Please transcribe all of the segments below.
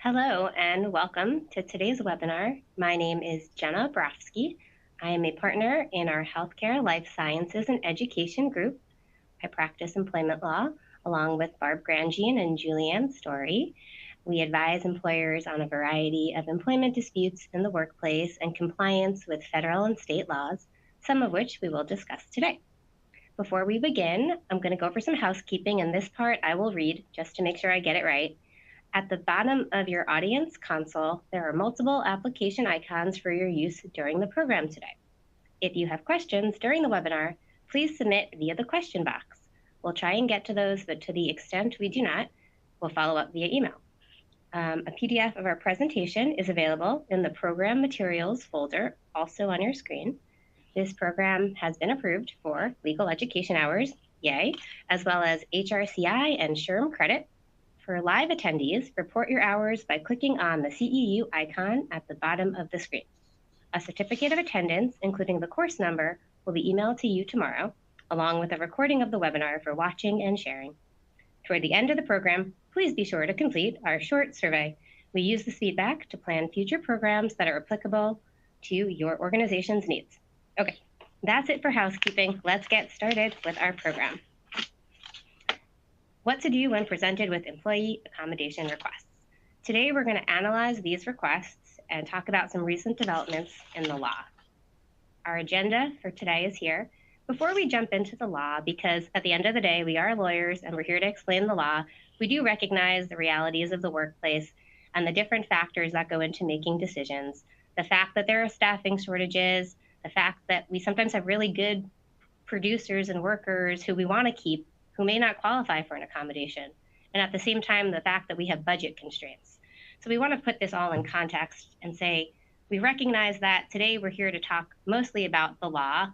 Hello and welcome to today's webinar. My name is Jenna Brofsky. I am a partner in our Healthcare, Life Sciences, and Education group. I practice employment law along with Barb Grandjean and Julianne Story. We advise employers on a variety of employment disputes in the workplace and compliance with federal and state laws, some of which we will discuss today. Before we begin, I'm going to go over some housekeeping, and this part I will read just to make sure I get it right. At the bottom of your audience console, there are multiple application icons for your use during the program today. If you have questions during the webinar, please submit via the question box. We'll try and get to those, but to the extent we do not, we'll follow up via email. A PDF of our presentation is available in the Program Materials folder, also on your screen. This program has been approved for legal education hours, yay, as well as HRCI and SHRM credit. For live attendees, report your hours by clicking on the CEU icon at the bottom of the screen. A certificate of attendance, including the course number, will be emailed to you tomorrow, along with a recording of the webinar for watching and sharing. Toward the end of the program, please be sure to complete our short survey. We use this feedback to plan future programs that are applicable to your organization's needs. Okay, that's it for housekeeping. Let's get started with our program. What to do when presented with employee accommodation requests. Today, we're going to analyze these requests and talk about some recent developments in the law. Our agenda for today is here. Before we jump into the law, because at the end of the day, we are lawyers and we're here to explain the law, we do recognize the realities of the workplace and the different factors that go into making decisions. The fact that there are staffing shortages, the fact that we sometimes have really good producers and workers who we want to keep, who may not qualify for an accommodation, and at the same time, the fact that we have budget constraints. So we want to put this all in context and say, we recognize that today we're here to talk mostly about the law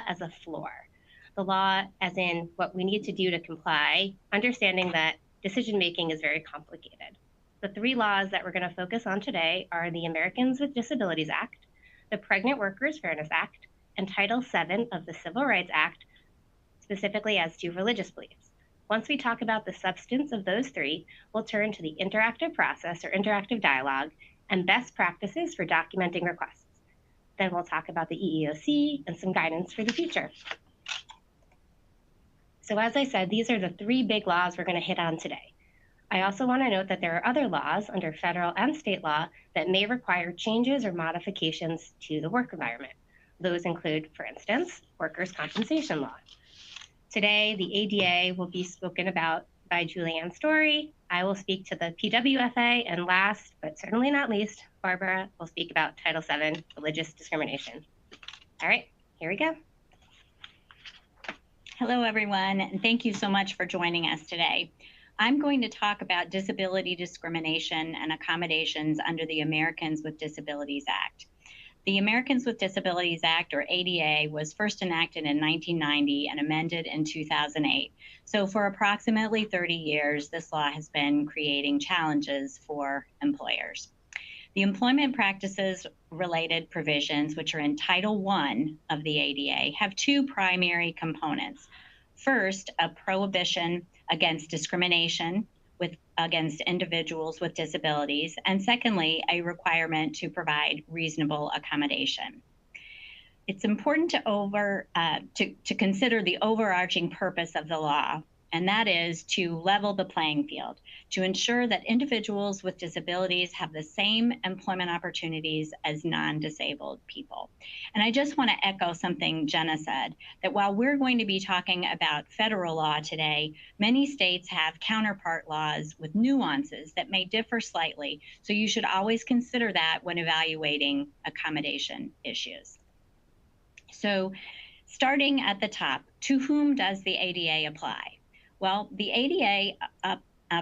as a floor, the law as in what we need to do to comply, understanding that decision-making is very complicated. The three laws that we're going to focus on today are the Americans with Disabilities Act, the Pregnant Workers Fairness Act, and Title VII of the Civil Rights Act, specifically as to religious beliefs. Once we talk about the substance of those three, we'll turn to the interactive process or interactive dialogue and best practices for documenting requests. Then we'll talk about the EEOC and some guidance for the future. So as I said, these are the three big laws we're going to hit on today. I also want to note that there are other laws under federal and state law that may require changes or modifications to the work environment. Those include, for instance, workers' compensation law. Today, the ADA will be spoken about by Julianne Story. I will speak to the PWFA, and last, but certainly not least, Barbara will speak about Title VII, religious discrimination. All right, here we go. Hello, everyone, and thank you so much for joining us today. I'm going to talk about disability discrimination and accommodations under the Americans with Disabilities Act. The Americans with Disabilities Act, or ADA, was first enacted in 1990 and amended in 2008. So for approximately 30 years, this law has been creating challenges for employers. The employment practices related provisions, which are in Title I of the ADA, have two primary components. First, a prohibition against discrimination against individuals with disabilities, and secondly, a requirement to provide reasonable accommodation. It's important to consider the overarching purpose of the law, and that is to level the playing field, to ensure that individuals with disabilities have the same employment opportunities as non-disabled people. And I just want to echo something Jenna said, that while we're going to be talking about federal law today, many states have counterpart laws with nuances that may differ slightly, so you should always consider that when evaluating accommodation issues. So starting at the top, to whom does the ADA apply? Well, the ADA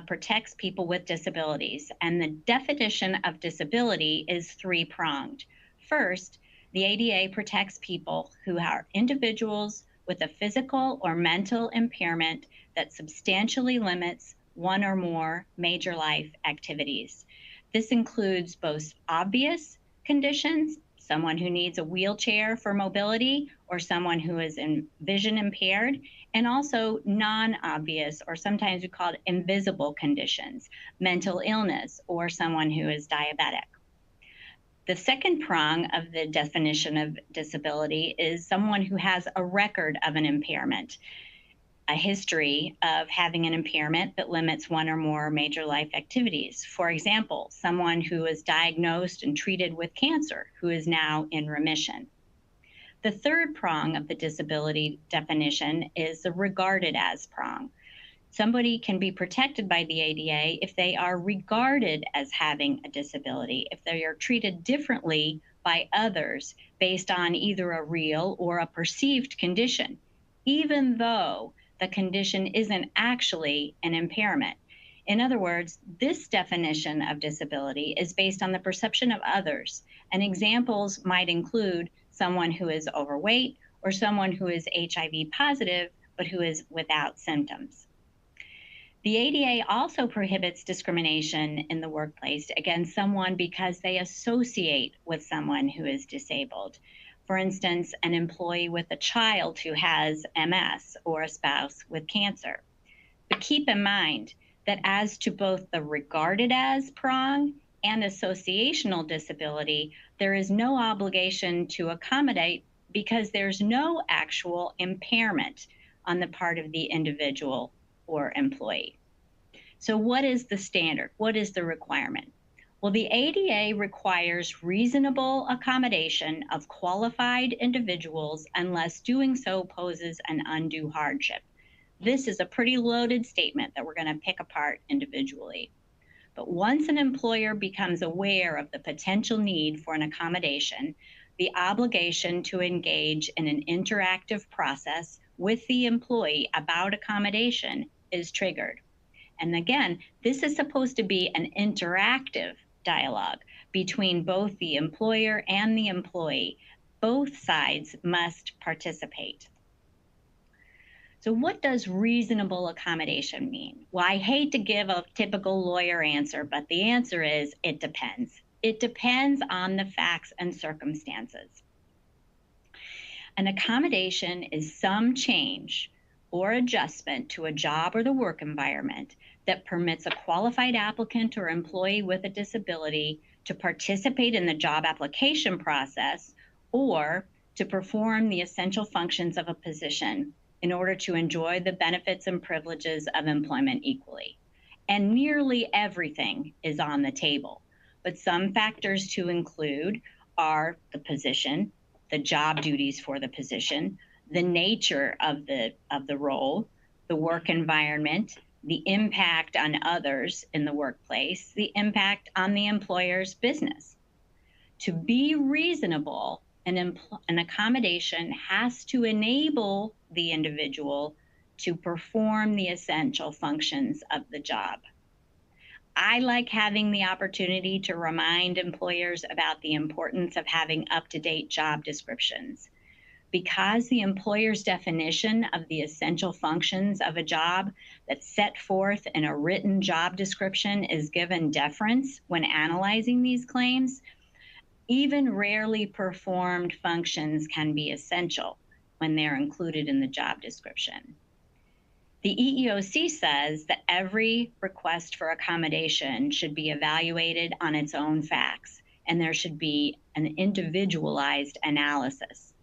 protects people with disabilities, and the definition of disability is three-pronged. First, the ADA protects people who are individuals with a physical or mental impairment that substantially limits one or more major life activities. This includes both obvious conditions, someone who needs a wheelchair for mobility, or someone who is vision impaired, and also non-obvious, or sometimes we call it invisible conditions, mental illness, or someone who is diabetic. The second prong of the definition of disability is someone who has a record of an impairment, a history of having an impairment that limits one or more major life activities. For example, someone who is diagnosed and treated with cancer, who is now in remission. The third prong of the disability definition is the regarded as prong. Somebody can be protected by the ADA if they are regarded as having a disability, if they are treated differently by others based on either a real or a perceived condition, even though the condition isn't actually an impairment. In other words, this definition of disability is based on the perception of others, and examples might include someone who is overweight or someone who is HIV positive but who is without symptoms. The ADA also prohibits discrimination in the workplace against someone because they associate with someone who is disabled. For instance, an employee with a child who has MS or a spouse with cancer. But keep in mind that as to both the regarded as prong and associational disability, there is no obligation to accommodate because there's no actual impairment on the part of the individual or employee. So what is the standard? What is the requirement? Well, the ADA requires reasonable accommodation of qualified individuals unless doing so poses an undue hardship. This is a pretty loaded statement that we're going to pick apart individually. But once an employer becomes aware of the potential need for an accommodation, the obligation to engage in an interactive process with the employee about accommodation is triggered. And again, this is supposed to be an interactive dialogue between both the employer and the employee. Both sides must participate. So what does reasonable accommodation mean? Well, I hate to give a typical lawyer answer, but the answer is it depends. It depends on the facts and circumstances. An accommodation is some change or adjustment to a job or the work environment that permits a qualified applicant or employee with a disability to participate in the job application process or to perform the essential functions of a position in order to enjoy the benefits and privileges of employment equally. And nearly everything is on the table, but some factors to include are the position, the job duties for the position, the nature of the role, the work environment, the impact on others in the workplace, the impact on the employer's business. To be reasonable, an accommodation has to enable the individual to perform the essential functions of the job. I like having the opportunity to remind employers about the importance of having up-to-date job descriptions. Because the employer's definition of the essential functions of a job that's set forth in a written job description is given deference when analyzing these claims, even rarely performed functions can be essential when they're included in the job description. The EEOC says that every request for accommodation should be evaluated on its own facts, and there should be an individualized analysis.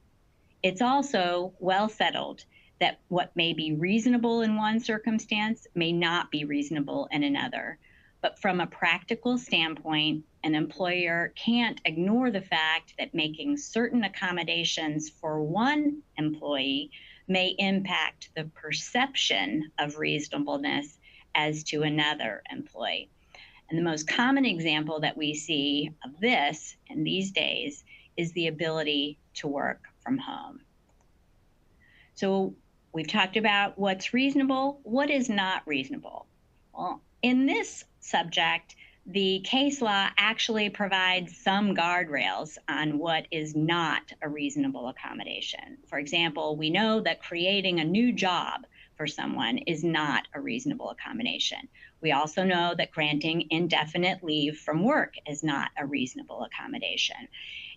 It's also well settled that what may be reasonable in one circumstance may not be reasonable in another. But from a practical standpoint, an employer can't ignore the fact that making certain accommodations for one employee may impact the perception of reasonableness as to another employee. And the most common example that we see of this in these days is the ability to work from home. So we've talked about what's reasonable, what is not reasonable. Well, in this subject, the case law actually provides some guardrails on what is not a reasonable accommodation. For example, we know that creating a new job for someone is not a reasonable accommodation. We also know that granting indefinite leave from work is not a reasonable accommodation.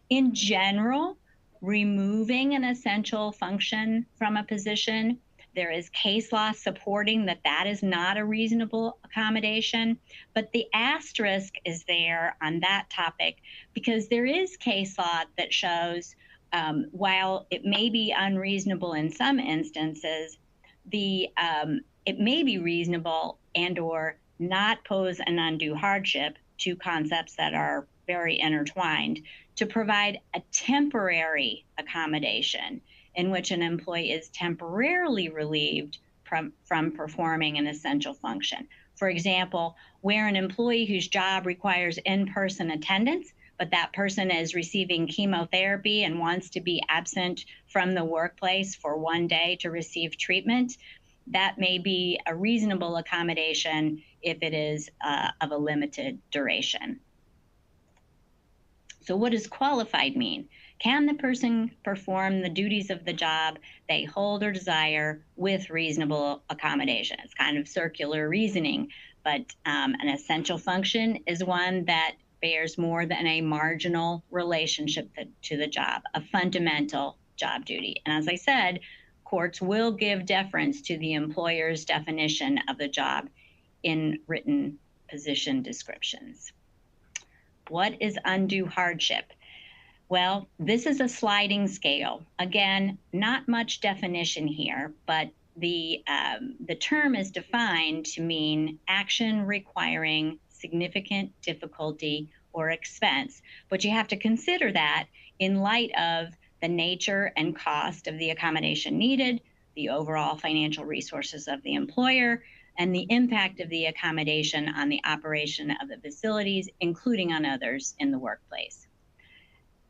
In general, removing an essential function from a position. There is case law supporting that that is not a reasonable accommodation, but the asterisk is there on that topic because there is case law that shows while it may be unreasonable in some instances, it may be reasonable and or not pose an undue hardship, two concepts that are very intertwined, to provide a temporary accommodation in which an employee is temporarily relieved from performing an essential function. For example, where an employee whose job requires in-person attendance, but that person is receiving chemotherapy and wants to be absent from the workplace for one day to receive treatment, that may be a reasonable accommodation if it is of a limited duration. So what does qualified mean? Can the person perform the duties of the job they hold or desire with reasonable accommodation? It's kind of circular reasoning, but an essential function is one that bears more than a marginal relationship to the job, a fundamental job duty. And as I said, courts will give deference to the employer's definition of the job in written position descriptions. What is undue hardship? Well, this is a sliding scale. Again, not much definition here, but the term is defined to mean action requiring significant difficulty or expense. But you have to consider that in light of the nature and cost of the accommodation needed, the overall financial resources of the employer, and the impact of the accommodation on the operation of the facilities, including on others in the workplace.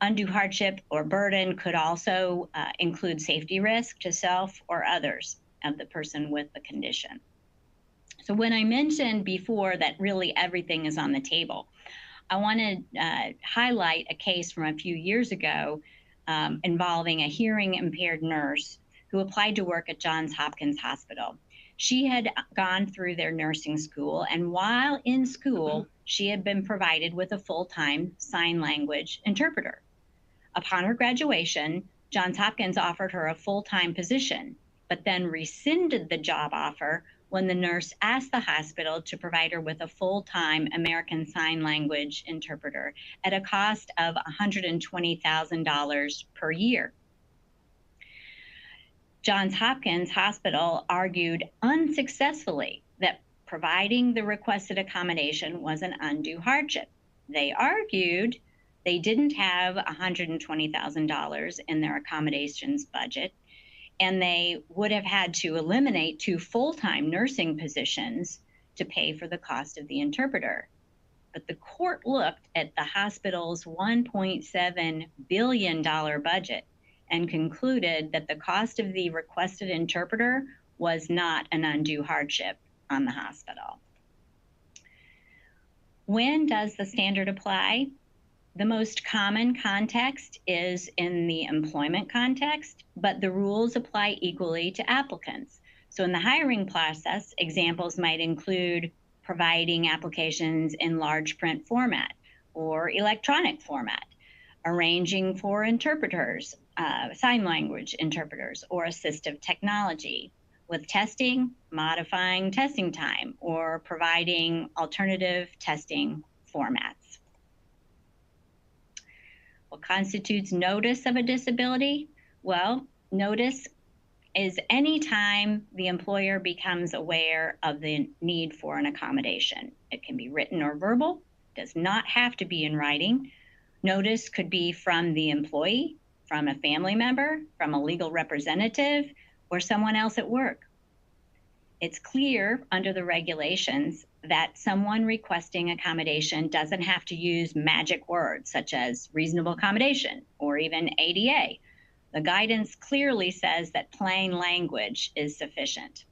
Undue hardship or burden could also include safety risk to self or others of the person with the condition. So when I mentioned before that really everything is on the table, I want to highlight a case from a few years ago involving a hearing impaired nurse who applied to work at Johns Hopkins Hospital. She had gone through their nursing school, and while in school, she had been provided with a full-time sign language interpreter. Upon her graduation, Johns Hopkins offered her a full-time position, but then rescinded the job offer when the nurse asked the hospital to provide her with a full-time American Sign Language interpreter at a cost of $120,000 per year. Johns Hopkins Hospital argued unsuccessfully that providing the requested accommodation was an undue hardship. They argued they didn't have $120,000 in their accommodations budget, and they would have had to eliminate 2 full-time nursing positions to pay for the cost of the interpreter. But the court looked at the hospital's $1.7 billion budget and concluded that the cost of the requested interpreter was not an undue hardship on the hospital. When does the standard apply? The most common context is in the employment context, but the rules apply equally to applicants. So in the hiring process, examples might include providing applications in large print format or electronic format, arranging for interpreters, sign language interpreters, or assistive technology, with testing, modifying testing time, or providing alternative testing formats. What constitutes notice of a disability? Well, notice is any time the employer becomes aware of the need for an accommodation. It can be written or verbal, does not have to be in writing. Notice could be from the employee, from a family member, from a legal representative, or someone else at work. It's clear under the regulations that someone requesting accommodation doesn't have to use magic words such as reasonable accommodation or even ADA. The guidance clearly says that plain language is sufficient.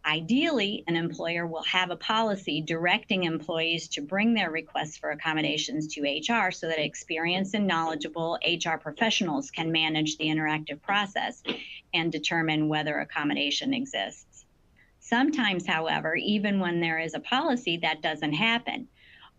Ideally, an employer will have a policy directing employees to bring their requests for accommodations to HR so that experienced and knowledgeable HR professionals can manage the interactive process and determine whether accommodation exists. Sometimes, however, even when there is a policy, that doesn't happen.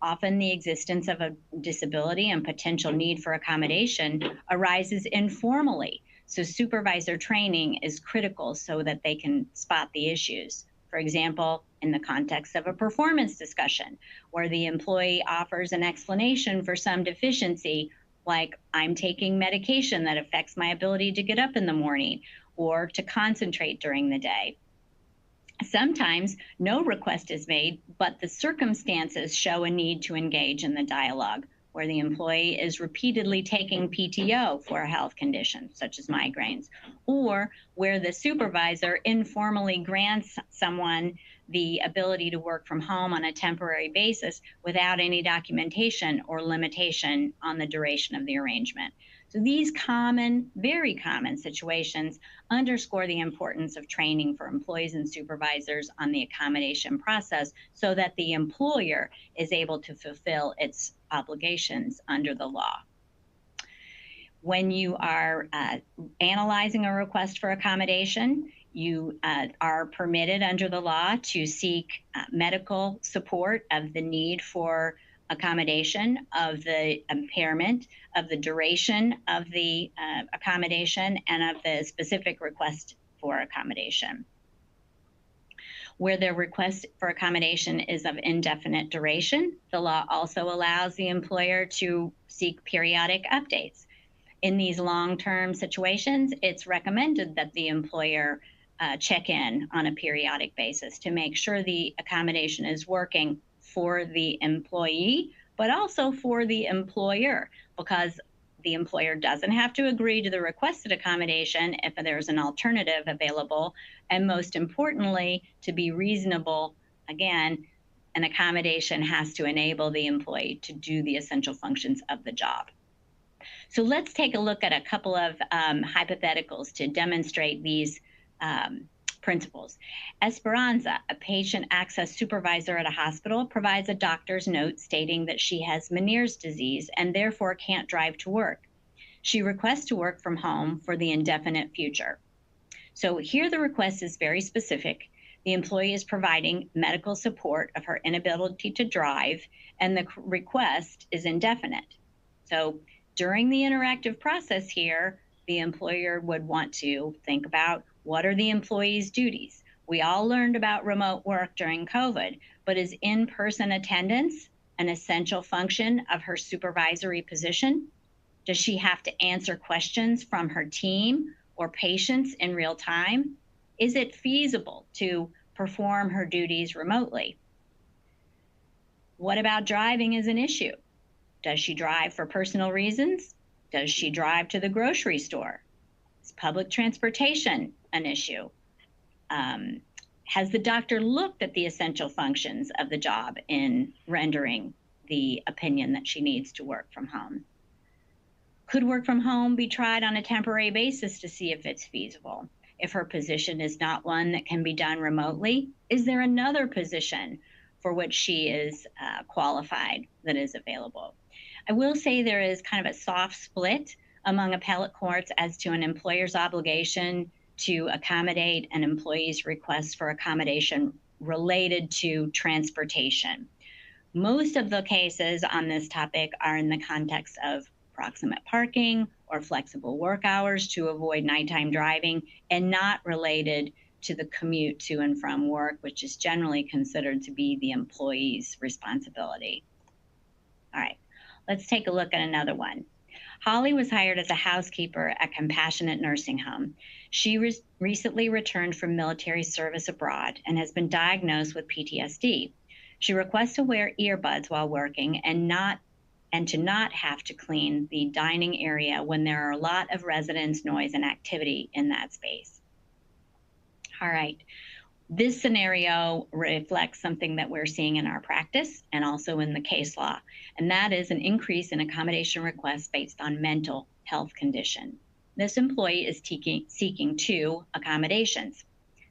Often the existence of a disability and potential need for accommodation arises informally. So supervisor training is critical so that they can spot the issues. For example, in the context of a performance discussion, where the employee offers an explanation for some deficiency, like I'm taking medication that affects my ability to get up in the morning or to concentrate during the day. Sometimes no request is made, but the circumstances show a need to engage in the dialogue, where the employee is repeatedly taking PTO for a health condition, such as migraines, or where the supervisor informally grants someone the ability to work from home on a temporary basis without any documentation or limitation on the duration of the arrangement. So these common, very common situations underscore the importance of training for employees and supervisors on the accommodation process so that the employer is able to fulfill its obligations under the law. When you are analyzing a request for accommodation, you are permitted under the law to seek medical support of the need for accommodation, of the impairment, of the duration of the accommodation, and of the specific request for accommodation. Where the request for accommodation is of indefinite duration, the law also allows the employer to seek periodic updates. In these long-term situations, it's recommended that the employer check in on a periodic basis to make sure the accommodation is working for the employee, but also for the employer, because the employer doesn't have to agree to the requested accommodation if there's an alternative available. And most importantly, to be reasonable, again, an accommodation has to enable the employee to do the essential functions of the job. So let's take a look at a couple of hypotheticals to demonstrate these principles. Esperanza, a patient access supervisor at a hospital, provides a doctor's note stating that she has Meniere's disease and therefore can't drive to work. She requests to work from home for the indefinite future. So here the request is very specific. The employee is providing medical support of her inability to drive, and the request is indefinite. So during the interactive process here, the employer would want to think about what are the employee's duties. We all learned about remote work during COVID, but is in-person attendance an essential function of her supervisory position? Does she have to answer questions from her team or patients in real time? Is it feasible to perform her duties remotely? What about driving as an issue? Does she drive for personal reasons? Does she drive to the grocery store? Is public transportation an issue? Has the doctor looked at the essential functions of the job in rendering the opinion that she needs to work from home? Could work from home be tried on a temporary basis to see if it's feasible? If her position is not one that can be done remotely, is there another position for which she is qualified that is available? I will say there is kind of a soft split among appellate courts as to an employer's obligation to accommodate an employee's request for accommodation related to transportation. Most of the cases on this topic are in the context of proximate parking or flexible work hours to avoid nighttime driving, and not related to the commute to and from work, which is generally considered to be the employee's responsibility. All right, let's take a look at another one. Holly was hired as a housekeeper at Compassionate Nursing Home. She recently returned from military service abroad and has been diagnosed with PTSD. She requests to wear earbuds while working and to not have to clean the dining area when there are a lot of residents, noise, and activity in that space. All right. This scenario reflects something that we're seeing in our practice and also in the case law, and that is an increase in accommodation requests based on mental health condition. This employee is seeking 2 accommodations.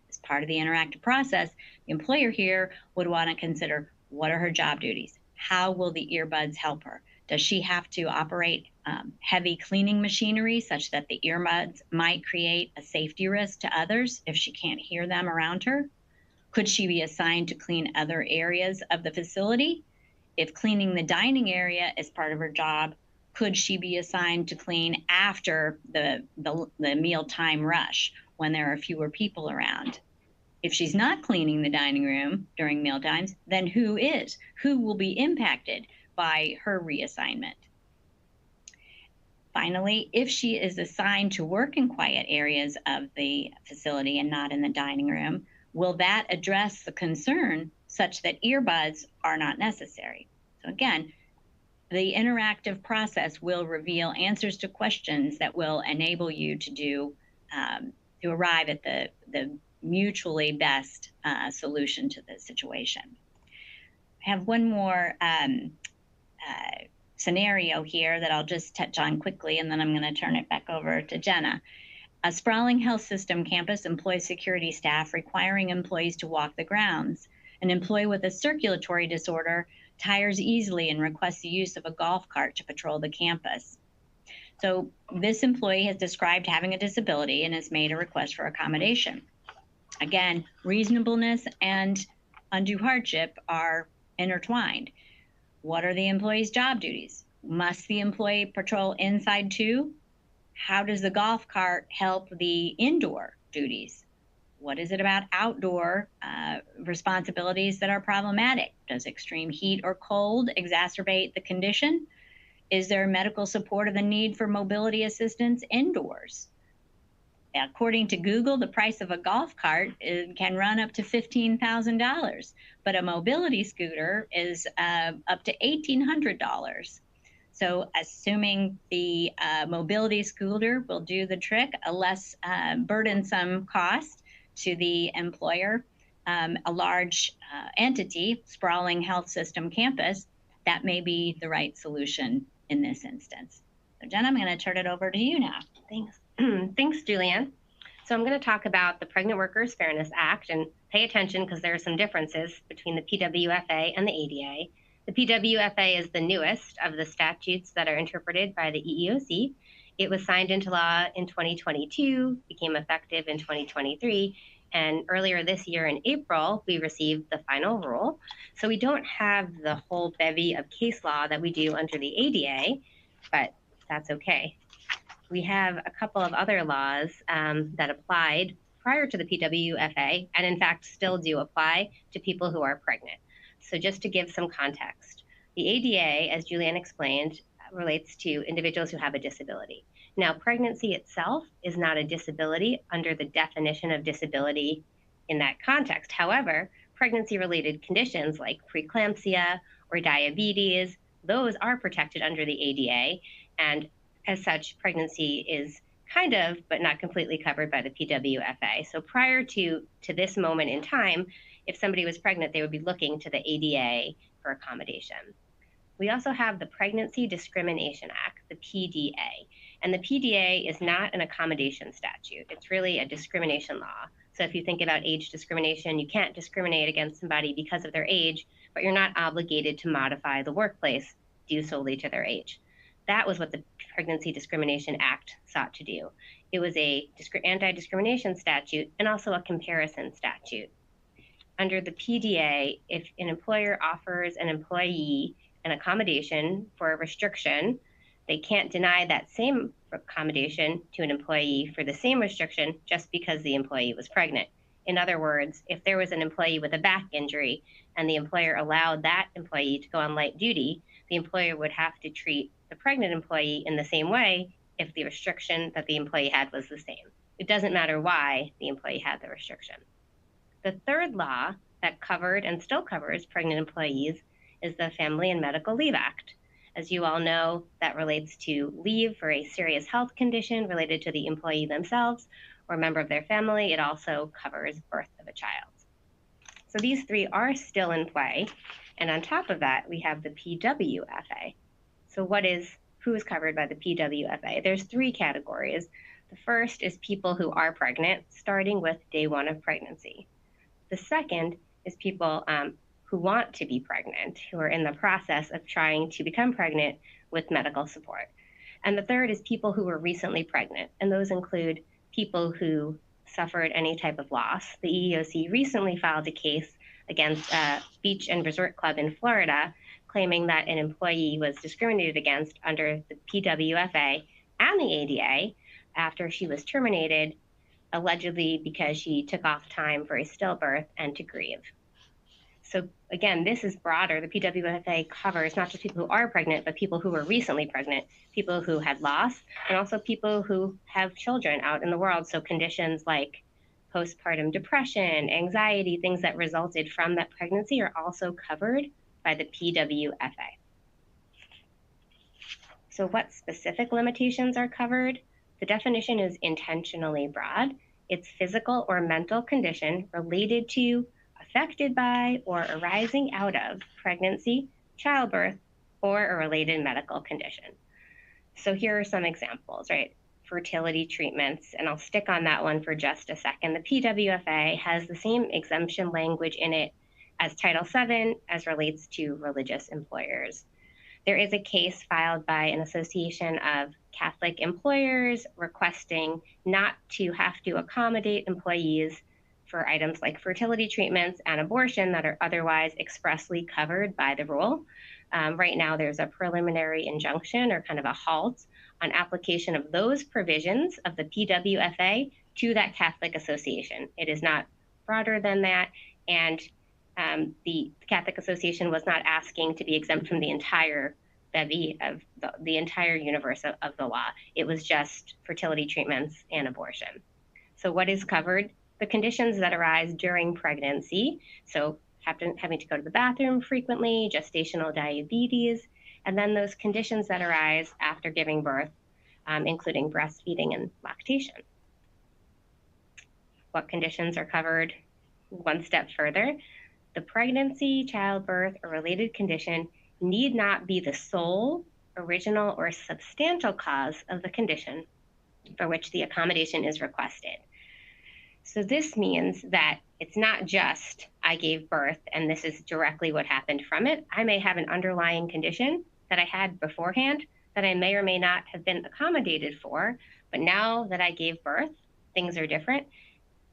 As part of the interactive process, the employer here would want to consider what are her job duties? How will the earbuds help her? Does she have to operate heavy cleaning machinery such that the earbuds might create a safety risk to others if she can't hear them around her? Could she be assigned to clean other areas of the facility? If cleaning the dining area is part of her job, could she be assigned to clean after the mealtime rush when there are fewer people around? If she's not cleaning the dining room during meal times, then who is? Who will be impacted by her reassignment? Finally, if she is assigned to work in quiet areas of the facility and not in the dining room, will that address the concern such that earbuds are not necessary? So again, the interactive process will reveal answers to questions that will enable you to arrive at the mutually best solution to the situation. I have one more scenario here that I'll just touch on quickly, and then I'm going to turn it back over to Jenna. A sprawling health system campus employs security staff requiring employees to walk the grounds. An employee with a circulatory disorder tires easily and requests the use of a golf cart to patrol the campus. So this employee has described having a disability and has made a request for accommodation. Again, reasonableness and undue hardship are intertwined. What are the employee's job duties? Must the employee patrol inside too? How does the golf cart help the indoor duties? What is it about outdoor responsibilities that are problematic? Does extreme heat or cold exacerbate the condition? Is there medical support of the need for mobility assistance indoors? According to Google, the price of a golf cart can run up to $15,000, but a mobility scooter is up to $1,800. So assuming the mobility scooter will do the trick, a less burdensome cost to the employer, a large entity, sprawling health system campus, that may be the right solution in this instance. So Jen, I'm going to turn it over to you now. Thanks. Thanks, Julianne. So I'm going to talk about the Pregnant Workers Fairness Act, and pay attention because there are some differences between the PWFA and the ADA. The PWFA is the newest of the statutes that are interpreted by the EEOC. It was signed into law in 2022, became effective in 2023, and earlier this year in April, we received the final rule. So we don't have the whole bevy of case law that we do under the ADA, but that's okay. We have a couple of other laws that applied prior to the PWFA, and in fact still do apply to people who are pregnant. So just to give some context, the ADA, as Julianne explained, relates to individuals who have a disability. Now, pregnancy itself is not a disability under the definition of disability in that context. However, pregnancy-related conditions like preeclampsia or diabetes, those are protected under the ADA, and as such, pregnancy is kind of, but not completely covered by the PWFA. So prior to this moment in time, if somebody was pregnant, they would be looking to the ADA for accommodation. We also have the Pregnancy Discrimination Act, the PDA. And the PDA is not an accommodation statute. It's really a discrimination law. So if you think about age discrimination, you can't discriminate against somebody because of their age, but you're not obligated to modify the workplace due solely to their age. That was what the Pregnancy Discrimination Act sought to do. It was a anti-discrimination statute and also a comparison statute. Under the PDA, if an employer offers an employee an accommodation for a restriction, they can't deny that same accommodation to an employee for the same restriction just because the employee was pregnant. In other words, if there was an employee with a back injury and the employer allowed that employee to go on light duty, the employer would have to treat the pregnant employee in the same way if the restriction that the employee had was the same. It doesn't matter why the employee had the restriction. The third law that covered and still covers pregnant employees is the Family and Medical Leave Act. As you all know, that relates to leave for a serious health condition related to the employee themselves or a member of their family. It also covers birth of a child. So these three are still in play. And on top of that, we have the PWFA. So who is covered by the PWFA? There's three categories. The first is people who are pregnant, starting with day one of pregnancy. The second is people who want to be pregnant, who are in the process of trying to become pregnant with medical support. And the third is people who were recently pregnant, and those include people who suffered any type of loss. The EEOC recently filed a case against a beach and resort club in Florida, claiming that an employee was discriminated against under the PWFA and the ADA after she was terminated, allegedly because she took off time for a stillbirth and to grieve. So again, this is broader. The PWFA covers not just people who are pregnant, but people who were recently pregnant, people who had loss, and also people who have children out in the world. So conditions like postpartum depression, anxiety, things that resulted from that pregnancy are also covered by the PWFA. So what specific limitations are covered? The definition is intentionally broad. It's physical or mental condition related to, affected by, or arising out of pregnancy, childbirth, or a related medical condition. So here are some examples, right? Fertility treatments, and I'll stick on that one for just a second. The PWFA has the same exemption language in it as Title VII as relates to religious employers. There is a case filed by an association of Catholic employers requesting not to have to accommodate employees for items like fertility treatments and abortion that are otherwise expressly covered by the rule. Right now, there's a preliminary injunction or kind of a halt on application of those provisions of the PWFA to that Catholic association. It is not broader than that, and the Catholic Association was not asking to be exempt from the entire bevy of the entire universe of the law. It was just fertility treatments and abortion. So what is covered? The conditions that arise during pregnancy, so having to go to the bathroom frequently, gestational diabetes, and then those conditions that arise after giving birth, including breastfeeding and lactation. What conditions are covered? One step further, the pregnancy, childbirth, or related condition need not be the sole, original, or substantial cause of the condition for which the accommodation is requested. So this means that it's not just I gave birth and this is directly what happened from it. I may have an underlying condition that I had beforehand that I may or may not have been accommodated for, but now that I gave birth, things are different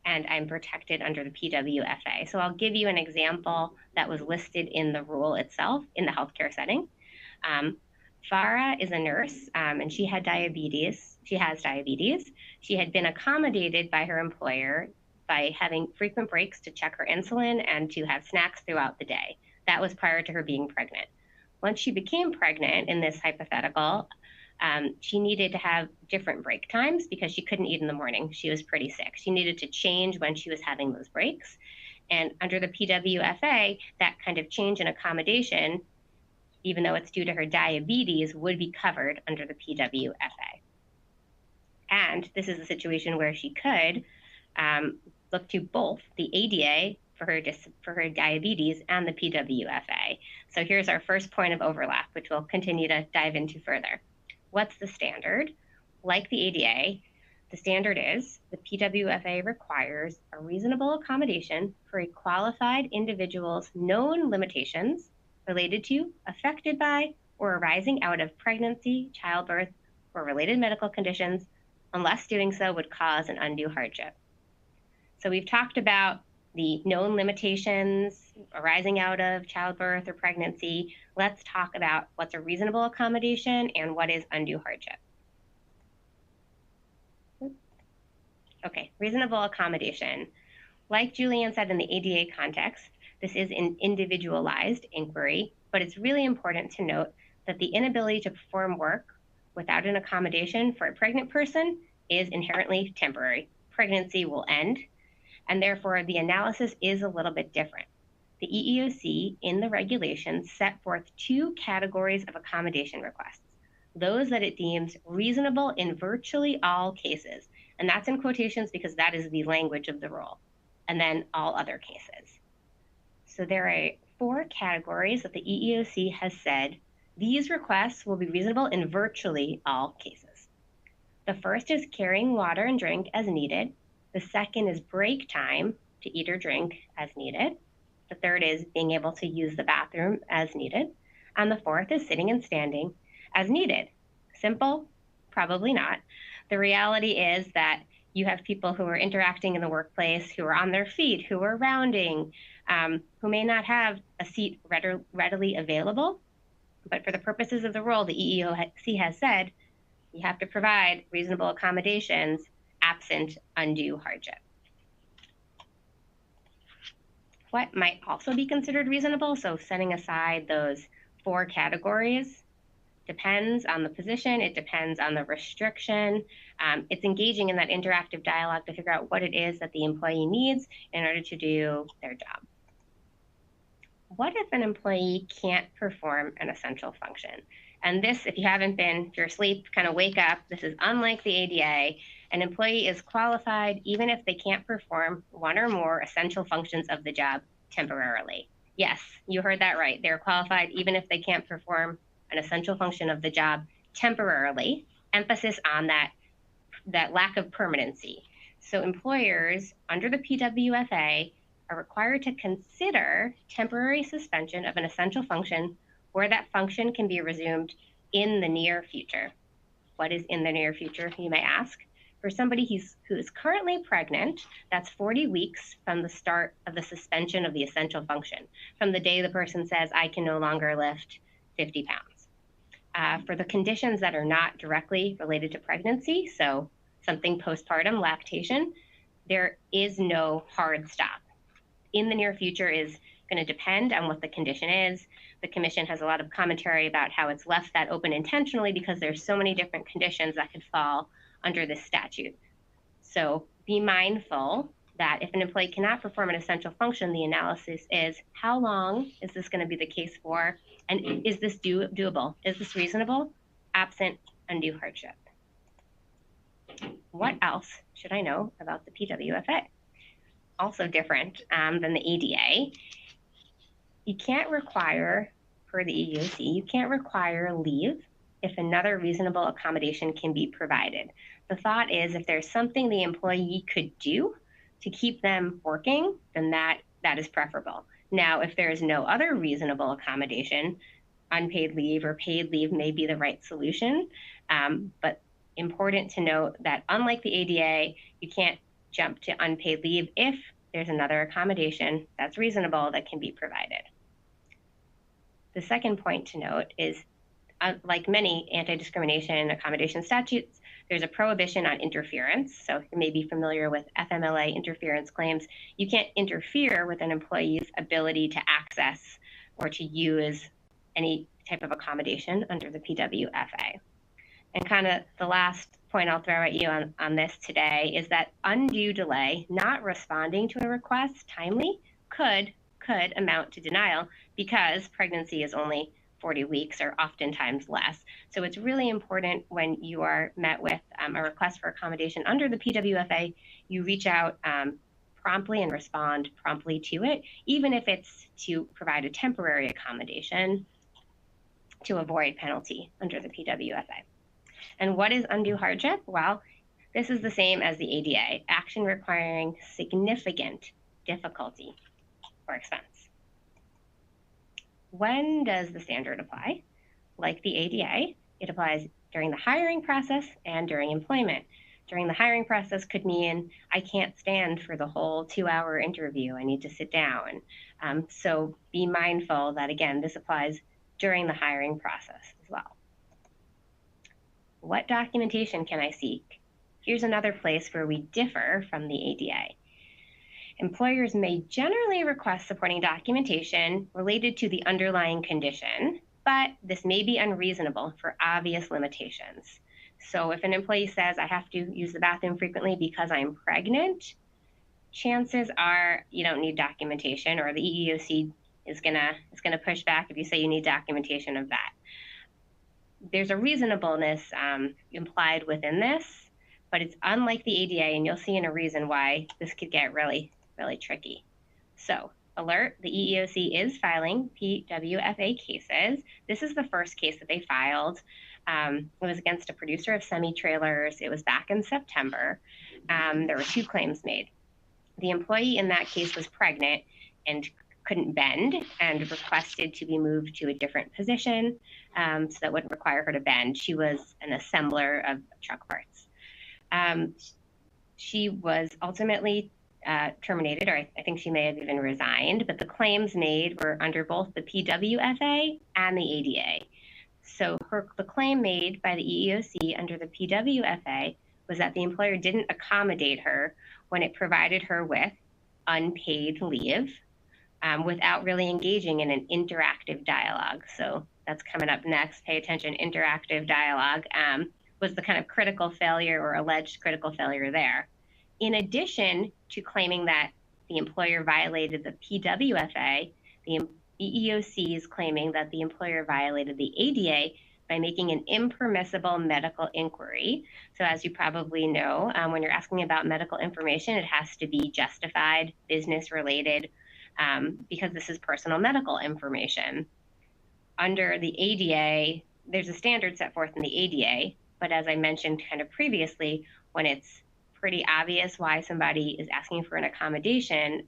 and I'm protected under the PWFA. So I'll give you an example that was listed in the rule itself in the healthcare setting. Farah is a nurse and she had diabetes. She has diabetes. She had been accommodated by her employer by having frequent breaks to check her insulin and to have snacks throughout the day. That was prior to her being pregnant. Once she became pregnant in this hypothetical, she needed to have different break times because she couldn't eat in the morning. She was pretty sick. She needed to change when she was having those breaks. And under the PWFA, that kind of change in accommodation, even though it's due to her diabetes, would be covered under the PWFA. And this is a situation where she could look to both the ADA for her diabetes and the PWFA. So here's our first point of overlap, which we'll continue to dive into further. What's the standard? Like the ADA, the standard is the PWFA requires a reasonable accommodation for a qualified individual's known limitations related to, affected by, or arising out of pregnancy, childbirth, or related medical conditions, unless doing so would cause an undue hardship. So we've talked about the known limitations arising out of childbirth or pregnancy. Let's talk about what's a reasonable accommodation and what is undue hardship. Okay, reasonable accommodation. Like Julianne said in the ADA context, this is an individualized inquiry, but it's really important to note that the inability to perform work without an accommodation for a pregnant person is inherently temporary. Pregnancy will end, and therefore the analysis is a little bit different. The EEOC in the regulations set forth two categories of accommodation requests, those that it deems reasonable in virtually all cases, and that's in quotations because that is the language of the rule, and then all other cases. So there are 4 categories that the EEOC has said these requests will be reasonable in virtually all cases. The first is carrying water and drink as needed. The second is break time to eat or drink as needed. The third is being able to use the bathroom as needed. And the fourth is sitting and standing as needed. Simple? Probably not. The reality is that you have people who are interacting in the workplace, who are on their feet, who are rounding, who may not have a seat readily available. But for the purposes of the rule, the EEOC has said you have to provide reasonable accommodations absent undue hardship. What might also be considered reasonable, so setting aside those 4 categories, depends on the position, it depends on the restriction. It's engaging in that interactive dialogue to figure out what it is that the employee needs in order to do their job. What if an employee can't perform an essential function? And this, if you're asleep, kind of wake up. This is unlike the ADA. An employee is qualified even if they can't perform one or more essential functions of the job temporarily. Yes, you heard that right. They're qualified even if they can't perform an essential function of the job temporarily. Emphasis on that lack of permanency. So employers under the PWFA are required to consider temporary suspension of an essential function where that function can be resumed in the near future. What is in the near future, you may ask? For somebody who is currently pregnant, that's 40 weeks from the start of the suspension of the essential function, from the day the person says, I can no longer lift 50 pounds. For the conditions that are not directly related to pregnancy, so something postpartum, lactation, there is no hard stop. In the near future is going to depend on what the condition is. The Commission has a lot of commentary about how it's left that open intentionally because there's so many different conditions that could fall under this statute. So be mindful that if an employee cannot perform an essential function, the analysis is how long is this going to be the case for, and is this doable? Is this reasonable, absent undue hardship? What else should I know about the PWFA? Also different than the ADA. You can't require, per the EEOC, you can't require leave if another reasonable accommodation can be provided. The thought is if there's something the employee could do to keep them working, then that is preferable. Now, if there is no other reasonable accommodation, unpaid leave or paid leave may be the right solution. But important to note that unlike the ADA, you can't jump to unpaid leave if there's another accommodation that's reasonable that can be provided. The second point to note is, like many anti-discrimination and accommodation statutes, there's a prohibition on interference. So you may be familiar with FMLA interference claims. You can't interfere with an employee's ability to access or to use any type of accommodation under the PWFA. And kind of the last point I'll throw at you on this today is that undue delay, not responding to a request timely, could amount to denial because pregnancy is only 40 weeks or oftentimes less. So it's really important when you are met with a request for accommodation under the PWFA, you reach out promptly and respond promptly to it, even if it's to provide a temporary accommodation to avoid penalty under the PWFA. And what is undue hardship? Well, this is the same as the ADA, action requiring significant difficulty or expense. When does the standard apply? Like the ADA, it applies during the hiring process and during employment. During the hiring process could mean I can't stand for the whole 2-hour interview. I need to sit down. So be mindful that, again, this applies during the hiring process as well. What documentation can I seek? Here's another place where we differ from the ADA. Employers may generally request supporting documentation related to the underlying condition, but this may be unreasonable for obvious limitations. So if an employee says, I have to use the bathroom frequently because I'm pregnant, chances are you don't need documentation, or the EEOC is gonna push back if you say you need documentation of that. There's a reasonableness implied within this, but it's unlike the ADA, and you'll see in a reason why this could get really tricky. So, alert, the EEOC is filing PWFA cases. This is the first case that they filed. It was against a producer of semi-trailers. It was back in September. There were 2 claims made. The employee in that case was pregnant and couldn't bend and requested to be moved to a different position so that wouldn't require her to bend. She was an assembler of truck parts. She was ultimately terminated, or I think she may have even resigned, but the claims made were under both the PWFA and the ADA. So the claim made by the EEOC under the PWFA was that the employer didn't accommodate her when it provided her with unpaid leave without really engaging in an interactive dialogue. So that's coming up next. Pay attention, interactive dialogue was the kind of critical failure or alleged critical failure there. In addition to claiming that the employer violated the PWFA, the EEOC is claiming that the employer violated the ADA by making an impermissible medical inquiry. So as you probably know, when you're asking about medical information, it has to be justified, business related, because this is personal medical information. Under the ADA, there's a standard set forth in the ADA, but as I mentioned kind of previously, when it's pretty obvious why somebody is asking for an accommodation,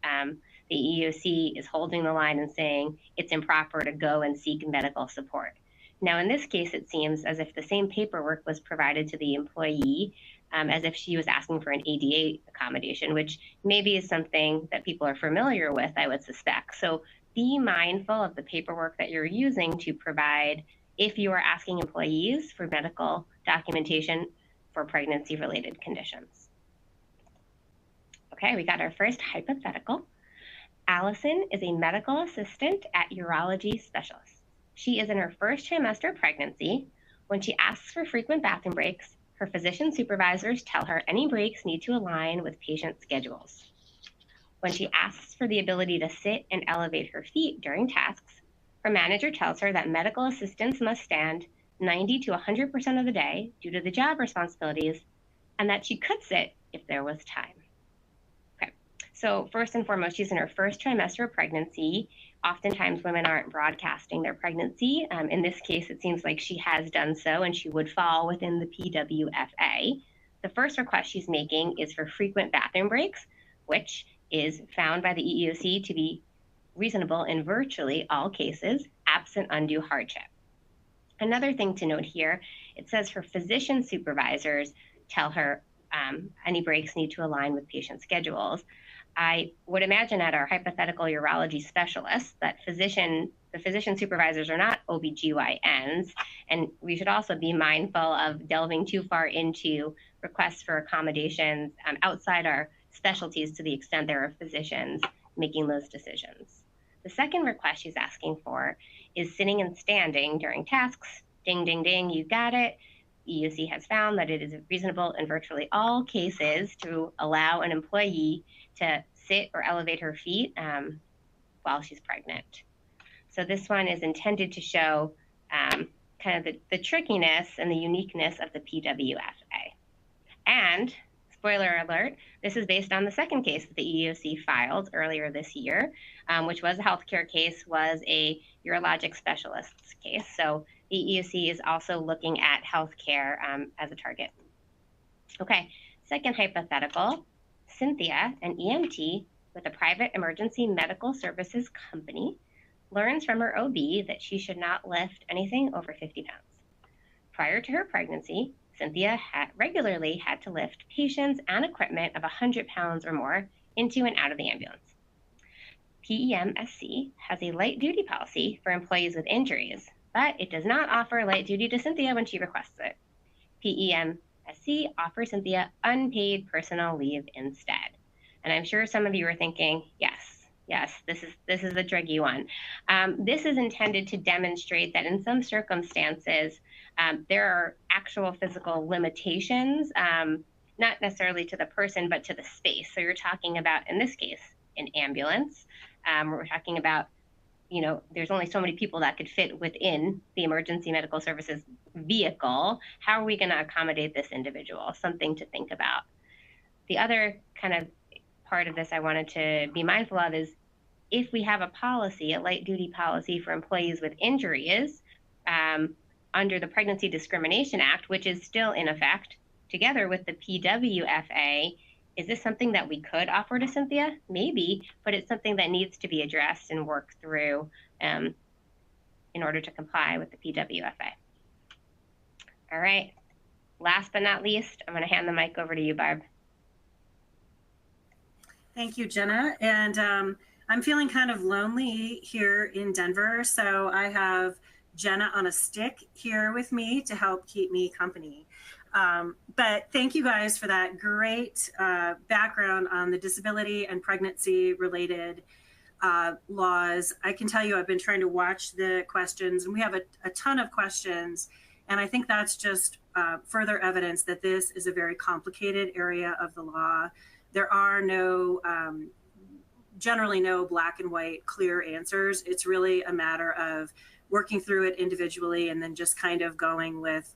the EEOC is holding the line and saying it's improper to go and seek medical support. Now, in this case, it seems as if the same paperwork was provided to the employee as if she was asking for an ADA accommodation, which maybe is something that people are familiar with, I would suspect. So be mindful of the paperwork that you're using to provide if you are asking employees for medical documentation for pregnancy-related conditions. Okay, we got our first hypothetical. Allison is a medical assistant at urology specialist. She is in her first trimester of pregnancy. When she asks for frequent bathroom breaks, her physician supervisors tell her any breaks need to align with patient schedules. When she asks for the ability to sit and elevate her feet during tasks, her manager tells her that medical assistants must stand 90 to 100% of the day due to the job responsibilities, and that she could sit if there was time. So first and foremost, she's in her first trimester of pregnancy. Oftentimes women aren't broadcasting their pregnancy. In this case, it seems like she has done so and she would fall within the PWFA. The first request she's making is for frequent bathroom breaks, which is found by the EEOC to be reasonable in virtually all cases, absent undue hardship. Another thing to note here, it says her physician supervisors tell her any breaks need to align with patient schedules. I would imagine at our hypothetical urology specialists that the physician supervisors are not OBGYNs, and we should also be mindful of delving too far into requests for accommodations outside our specialties to the extent there are physicians making those decisions. The second request she's asking for is sitting and standing during tasks. Ding, ding, ding, you got it. EEOC has found that it is reasonable in virtually all cases to allow an employee to sit or elevate her feet while she's pregnant. So this one is intended to show kind of the trickiness and the uniqueness of the PWFA. And spoiler alert, this is based on the second case that the EEOC filed earlier this year, which was a healthcare case, was a urologic specialist's case. So the EEOC is also looking at healthcare as a target. Okay, second hypothetical. Cynthia, an EMT with a private emergency medical services company, learns from her OB that she should not lift anything over 50 pounds. Prior to her pregnancy, Cynthia regularly had to lift patients and equipment of 100 pounds or more into and out of the ambulance. PEMSC has a light duty policy for employees with injuries, but it does not offer light duty to Cynthia when she requests it. PEMSC offers Cynthia unpaid personal leave instead. And I'm sure some of you are thinking, yes, this is a tricky one. This is intended to demonstrate that in some circumstances, there are actual physical limitations, not necessarily to the person, but to the space. So you're talking about, in this case, an ambulance. We're talking about, there's only so many people that could fit within the emergency medical services vehicle. How are we going to accommodate this individual? Something to think about. The other kind of part of this I wanted to be mindful of is if we have a policy, a light duty policy for employees with injuries under the Pregnancy Discrimination Act, which is still in effect, together with the PWFA, is this something that we could offer to Cynthia? Maybe, but it's something that needs to be addressed and worked through in order to comply with the PWFA. All right, last but not least, I'm going to hand the mic over to you, Barb. Thank you, Jenna. And I'm feeling kind of lonely here in Denver, so I have Jenna on a stick here with me to help keep me company. But thank you guys for that great background on the disability and pregnancy related laws. I can tell you I've been trying to watch the questions, and we have a ton of questions. And I think that's just further evidence that this is a very complicated area of the law. There are generally no black and white clear answers. It's really a matter of working through it individually and then just kind of going with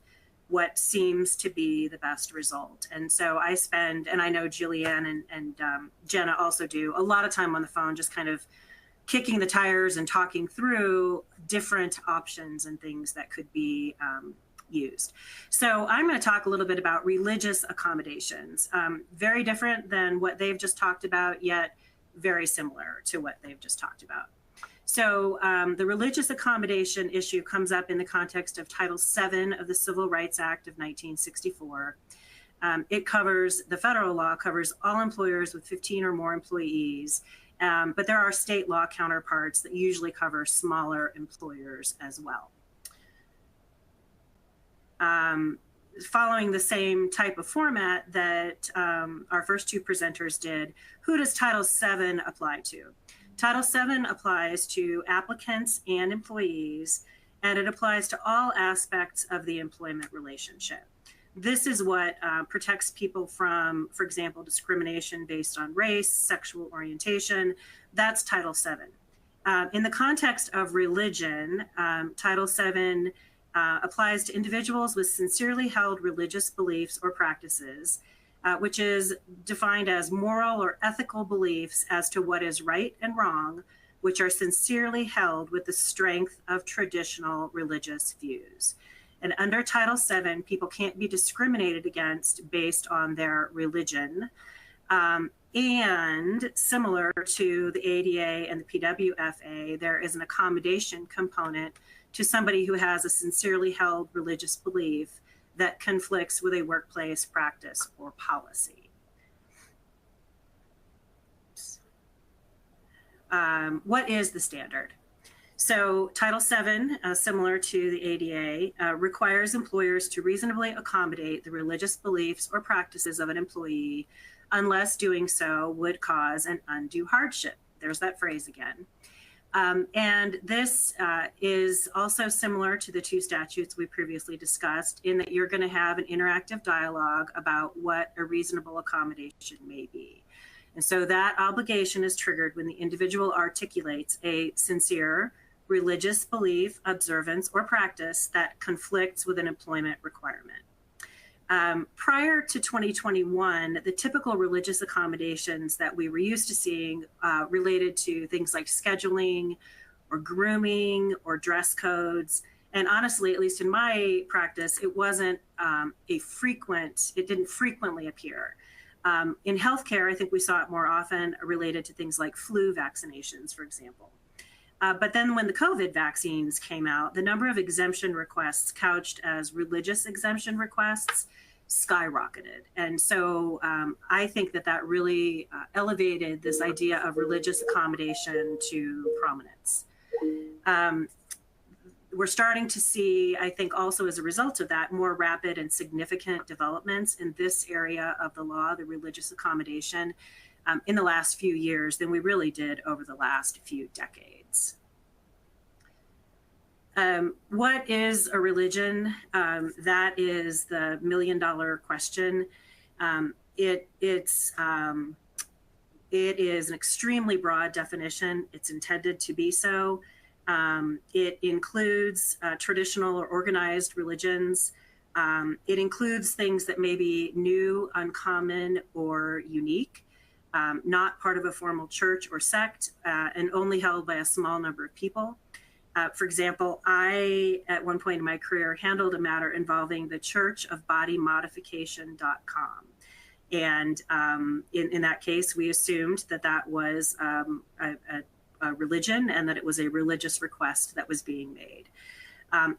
what seems to be the best result. And so I spend, and I know Julianne and Jenna also do, a lot of time on the phone just kind of kicking the tires and talking through different options and things that could be used. So I'm going to talk a little bit about religious accommodations. Very different than what they've just talked about, yet very similar to what they've just talked about. So the religious accommodation issue comes up in the context of Title VII of the Civil Rights Act of 1964. It covers, the federal law covers all employers with 15 or more employees, but there are state law counterparts that usually cover smaller employers as well. Following the same type of format that our first two presenters did, who does Title VII apply to? Title VII applies to applicants and employees, and it applies to all aspects of the employment relationship. This is what protects people from, for example, discrimination based on race, sexual orientation. That's Title VII. In the context of religion, Title VII applies to individuals with sincerely held religious beliefs or practices, which is defined as moral or ethical beliefs as to what is right and wrong, which are sincerely held with the strength of traditional religious views. And under Title VII, people can't be discriminated against based on their religion. And similar to the ADA and the PWFA, there is an accommodation component to somebody who has a sincerely held religious belief that conflicts with a workplace practice or policy. What is the standard? So Title VII, similar to the ADA, requires employers to reasonably accommodate the religious beliefs or practices of an employee unless doing so would cause an undue hardship. There's that phrase again. And this is also similar to the two statutes we previously discussed in that you're going to have an interactive dialogue about what a reasonable accommodation may be. And so that obligation is triggered when the individual articulates a sincere religious belief, observance, or practice that conflicts with an employment requirement. Prior to 2021, the typical religious accommodations that we were used to seeing related to things like scheduling or grooming or dress codes. And honestly, at least in my practice, it wasn't it didn't frequently appear. In healthcare, I think we saw it more often related to things like flu vaccinations, for example. But then when the COVID vaccines came out, the number of exemption requests couched as religious exemption requests skyrocketed. And so I think that that really elevated this idea of religious accommodation to prominence. We're starting to see, I think also as a result of that, more rapid and significant developments in this area of the law, the religious accommodation, in the last few years than we really did over the last few decades. What is a religion? That is the million-dollar question. It is an extremely broad definition. It's intended to be so. It includes traditional or organized religions. It includes things that may be new, uncommon, or unique, not part of a formal church or sect, and only held by a small number of people. For example, I, at one point in my career, handled a matter involving the churchofbodymodification.com. And in that case, we assumed that that was a religion and that it was a religious request that was being made.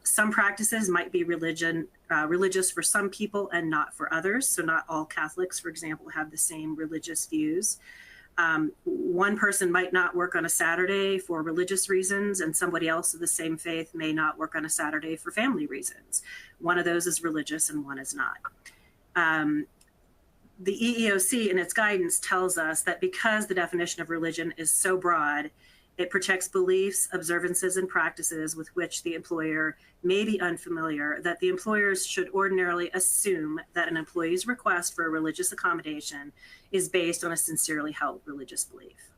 Some practices might be religious for some people and not for others. So not all Catholics, for example, have the same religious views. One person might not work on a Saturday for religious reasons, and somebody else of the same faith may not work on a Saturday for family reasons. One of those is religious and one is not. The EEOC in its guidance tells us that because the definition of religion is so broad, it protects beliefs, observances, and practices with which the employer may be unfamiliar, that the employers should ordinarily assume that an employee's request for a religious accommodation is based on a sincerely held religious belief.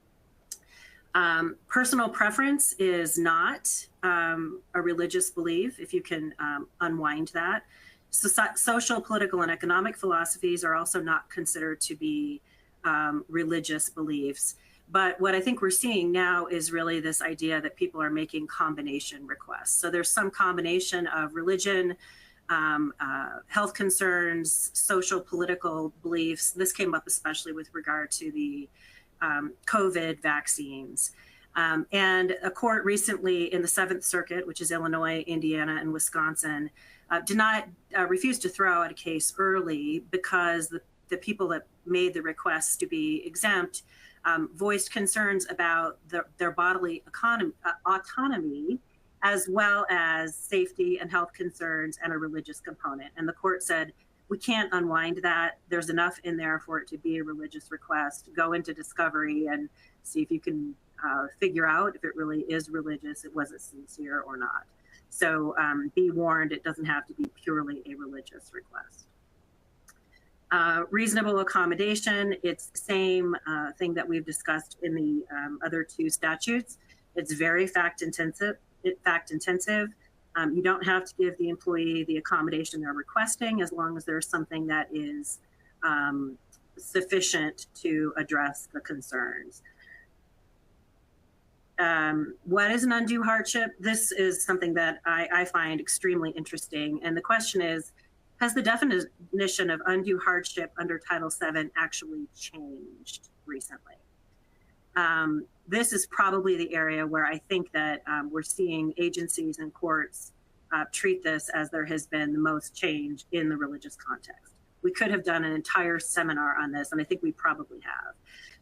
Personal preference is not a religious belief, if you can unwind that. Social, political, and economic philosophies are also not considered to be religious beliefs. But what I think we're seeing now is really this idea that people are making combination requests. So there's some combination of religion, health concerns, social, political beliefs. This came up especially with regard to the COVID vaccines. And a court recently in the Seventh Circuit, which is Illinois, Indiana, and Wisconsin, refused to throw out a case early because the people that made the requests to be exempt voiced concerns about their bodily autonomy, as well as safety and health concerns and a religious component. And the court said, we can't unwind that. There's enough in there for it to be a religious request. Go into discovery and see if you can figure out if it really is religious, it wasn't sincere or not. So be warned, it doesn't have to be purely a religious request. Reasonable accommodation, it's the same thing that we've discussed in the other two statutes. It's very fact intensive. You don't have to give the employee the accommodation they're requesting as long as there's something that is sufficient to address the concerns. What is an undue hardship? This is something that I find extremely interesting. And the question is, has the definition of undue hardship under Title VII actually changed recently? This is probably the area where I think that we're seeing agencies and courts treat this as there has been the most change in the religious context. We could have done an entire seminar on this, and I think we probably have.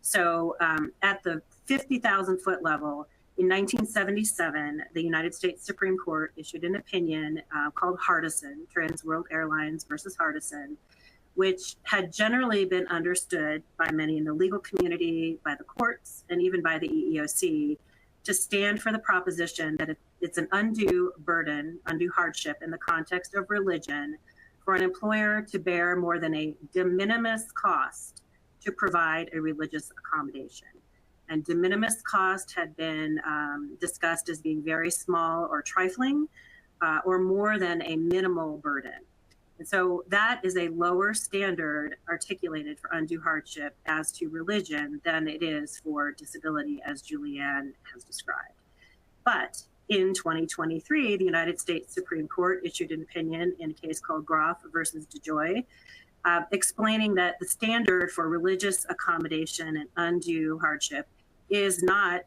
So at the 50,000 foot level, in 1977, the United States Supreme Court issued an opinion called Hardison, Trans World Airlines versus Hardison, which had generally been understood by many in the legal community, by the courts, and even by the EEOC to stand for the proposition that it's an undue burden, undue hardship in the context of religion for an employer to bear more than a de minimis cost to provide a religious accommodation. And de minimis cost had been discussed as being very small or trifling, or more than a minimal burden. And so that is a lower standard articulated for undue hardship as to religion than it is for disability, as Julianne has described. But in 2023, the United States Supreme Court issued an opinion in a case called Groff versus DeJoy, explaining that the standard for religious accommodation and undue hardship is not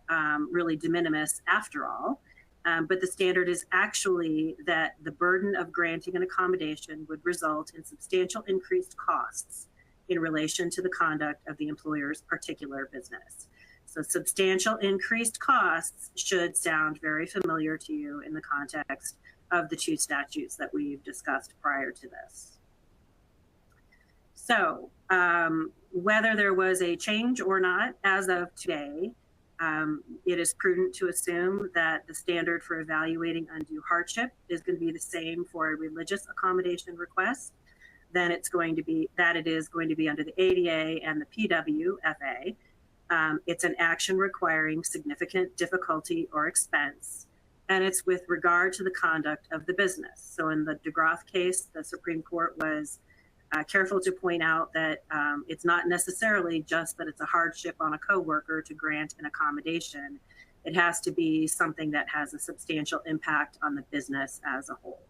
really de minimis after all, but the standard is actually that the burden of granting an accommodation would result in substantial increased costs in relation to the conduct of the employer's particular business. So substantial increased costs should sound very familiar to you in the context of the two statutes that we've discussed prior to this. So whether there was a change or not, as of today, it is prudent to assume that the standard for evaluating undue hardship is going to be the same for a religious accommodation request than it is going to be under the ADA and the PWFA. It's an action requiring significant difficulty or expense, and it's with regard to the conduct of the business. So in the DeGraff case, the Supreme Court was careful to point out that it's not necessarily just that it's a hardship on a coworker to grant an accommodation. It has to be something that has a substantial impact on the business as a whole.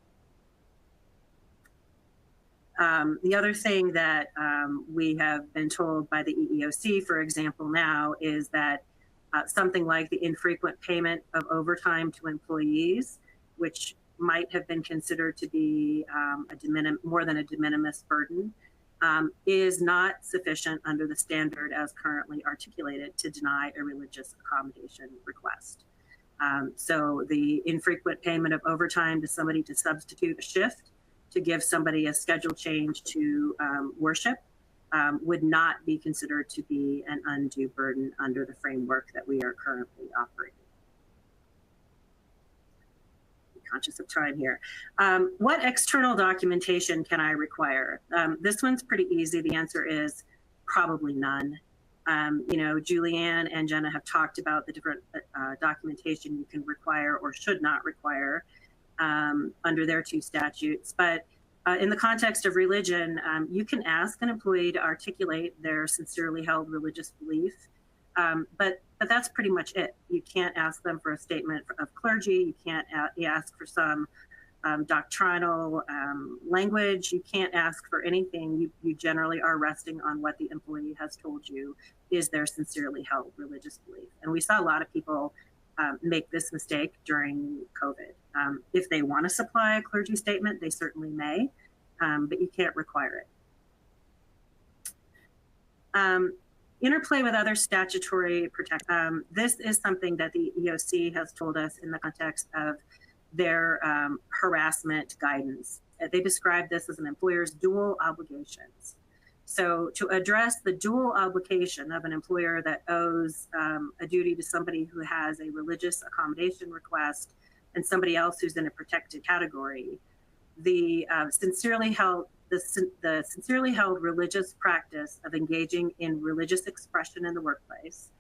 The other thing that we have been told by the EEOC, for example, now is that something like the infrequent payment of overtime to employees, which might have been considered to be more than a de minimis burden, is not sufficient under the standard as currently articulated to deny a religious accommodation request. So the infrequent payment of overtime to somebody to substitute a shift to give somebody a schedule change to worship would not be considered to be an undue burden under the framework that we are currently operating. Conscious of time here. What external documentation can I require? This one's pretty easy. The answer is probably none. Julianne and Jenna have talked about the different documentation you can require or should not require under their two statutes. But in the context of religion, you can ask an employee to articulate their sincerely held religious belief. But that's pretty much it. You can't ask them for a statement of clergy. You can't ask for some doctrinal language. You can't ask for anything. You generally are resting on what the employee has told you is their sincerely held religious belief. And we saw a lot of people make this mistake during COVID. If they want to supply a clergy statement, they certainly may, but you can't require it. Interplay with other statutory protection. This is something that the EOC has told us in the context of their harassment guidance. They describe this as an employer's dual obligations. So to address the dual obligation of an employer that owes a duty to somebody who has a religious accommodation request and somebody else who's in a protected category, the sincerely held religious practice of engaging in religious expression in the workplace,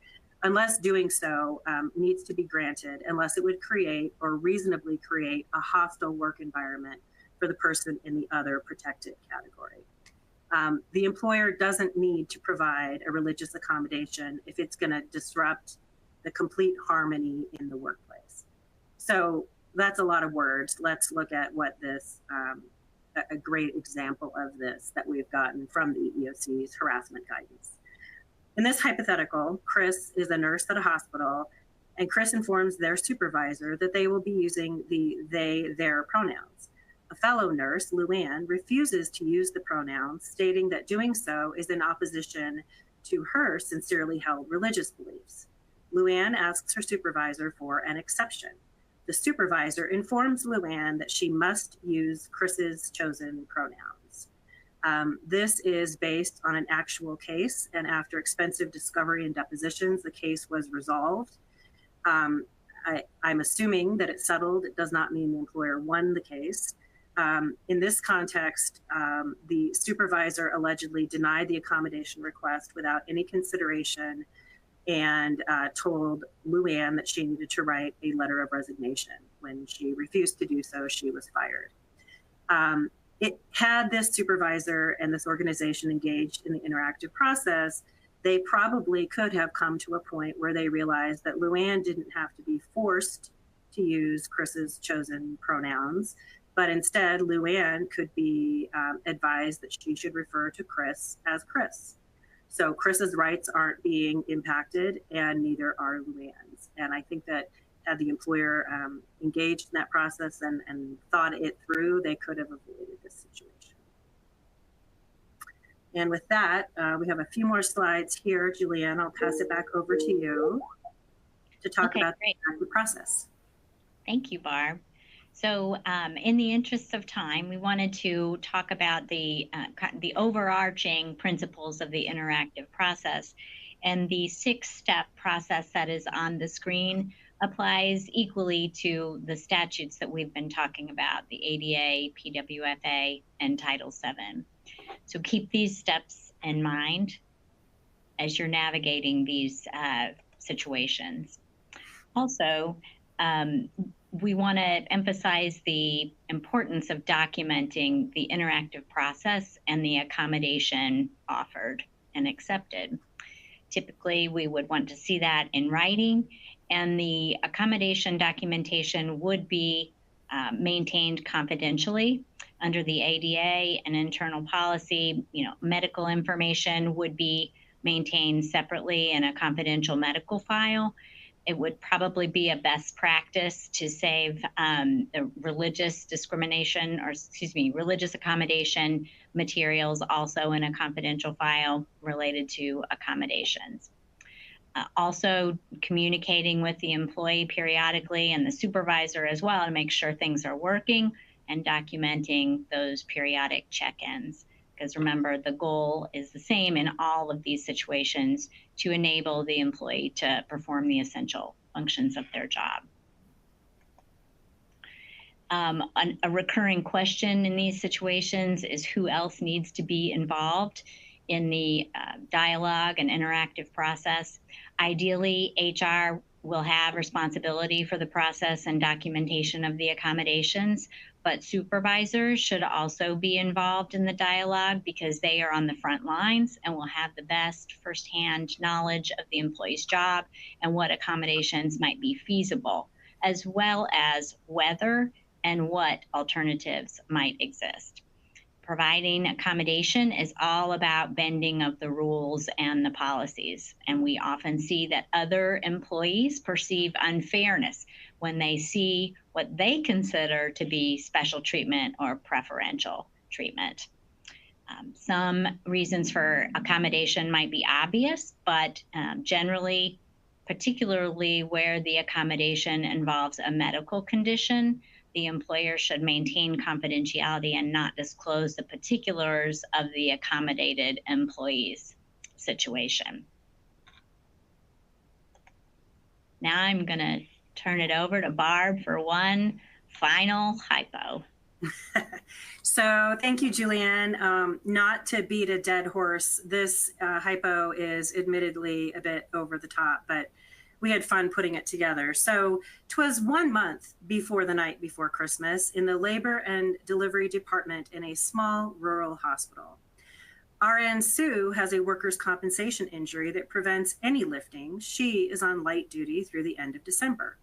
unless doing so needs to be granted, unless it would create or reasonably create a hostile work environment for the person in the other protected category. The employer doesn't need to provide a religious accommodation if it's going to disrupt the complete harmony in the workplace. So that's a lot of words. Let's look at what this a great example of this that we've gotten from the EOC's harassment guidance. In this hypothetical, Chris is a nurse at a hospital, and Chris informs their supervisor that they will be using the they/their pronouns. A fellow nurse, Luann, refuses to use the pronouns, stating that doing so is in opposition to her sincerely held religious beliefs. Luann asks her supervisor for an exception. The supervisor informs Luann that she must use Chris's chosen pronouns. This is based on an actual case, and after expensive discovery and depositions, the case was resolved. I'm assuming that it's settled. It does not mean the employer won the case. In this context, the supervisor allegedly denied the accommodation request without any consideration and told Luann that she needed to write a letter of resignation. When she refused to do so, she was fired. Had this supervisor and this organization engaged in the interactive process, they probably could have come to a point where they realized that Luann didn't have to be forced to use Chris's chosen pronouns, but instead Luann could be advised that she should refer to Chris as Chris. So Chris's rights aren't being impacted, and neither are Luann's. And I think that had the employer engaged in that process and thought it through, they could have avoided this situation. And with that, we have a few more slides here. Julianne, I'll pass it back over to you to talk about the process. Thank you, Barb. So in the interest of time, we wanted to talk about the overarching principles of the interactive process. And the 6-step process that is on the screen applies equally to the statutes that we've been talking about, the ADA, PWFA, and Title VII. So keep these steps in mind as you're navigating these situations. Also, we want to emphasize the importance of documenting the interactive process and the accommodation offered and accepted. Typically, we would want to see that in writing, and the accommodation documentation would be maintained confidentially under the ADA and internal policy. Medical information would be maintained separately in a confidential medical file. It would probably be a best practice to save the religious discrimination, or excuse me, religious accommodation materials also in a confidential file related to accommodations. Also communicating with the employee periodically and the supervisor as well to make sure things are working, and documenting those periodic check-ins. Because remember, the goal is the same in all of these situations, to enable the employee to perform the essential functions of their job. A recurring question in these situations is who else needs to be involved in the dialogue and interactive process. Ideally, HR will have responsibility for the process and documentation of the accommodations, but supervisors should also be involved in the dialogue because they are on the front lines and will have the best firsthand knowledge of the employee's job and what accommodations might be feasible, as well as whether and what alternatives might exist. Providing accommodation is all about bending of the rules and the policies, and we often see that other employees perceive unfairness when they see what they consider to be special treatment or preferential treatment. Some reasons for accommodation might be obvious, but generally, particularly where the accommodation involves a medical condition, the employer should maintain confidentiality and not disclose the particulars of the accommodated employee's situation. Now I'm going to turn it over to Barb for one final hypo. So thank you, Julianne. Not to beat a dead horse, this hypo is admittedly a bit over the top, but we had fun putting it together. So 'twas 1 month before the night before Christmas in the labor and delivery department in a small rural hospital. RN Sue has a workers' compensation injury that prevents any lifting. She is on light duty through the end of December.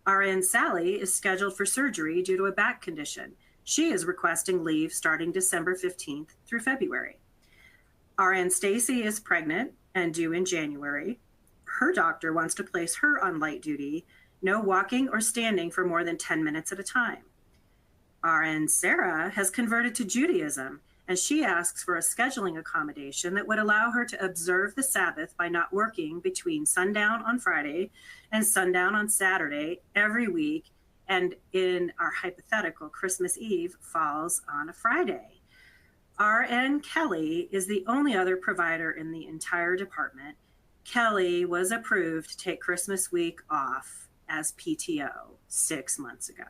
RN Sally is scheduled for surgery due to a back condition. She is requesting leave starting December 15th through February. RN Stacy is pregnant and due in January. Her doctor wants to place her on light duty, no walking or standing for more than 10 minutes at a time. RN Sarah has converted to Judaism, and she asks for a scheduling accommodation that would allow her to observe the Sabbath by not working between sundown on Friday and sundown on Saturday every week, and in our hypothetical, Christmas Eve falls on a Friday. RN Kelly is the only other provider in the entire department. Kelly was approved to take Christmas week off as PTO 6 months ago.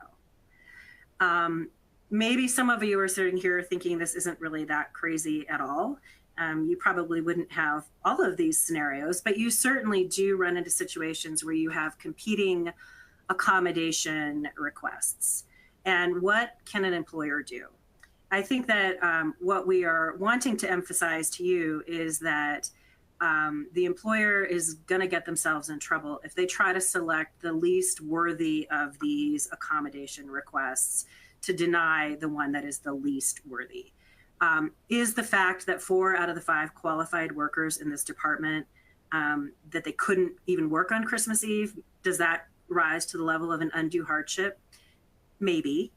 Maybe some of you are sitting here thinking this isn't really that crazy at all. You probably wouldn't have all of these scenarios, but you certainly do run into situations where you have competing accommodation requests. And what can an employer do? I think that what we are wanting to emphasize to you is that the employer is going to get themselves in trouble if they try to select the least worthy of these accommodation requests to deny the one that is the least worthy. Is the fact that 4 out of the 5 qualified workers in this department, that they couldn't even work on Christmas Eve, does that rise to the level of an undue hardship? Maybe.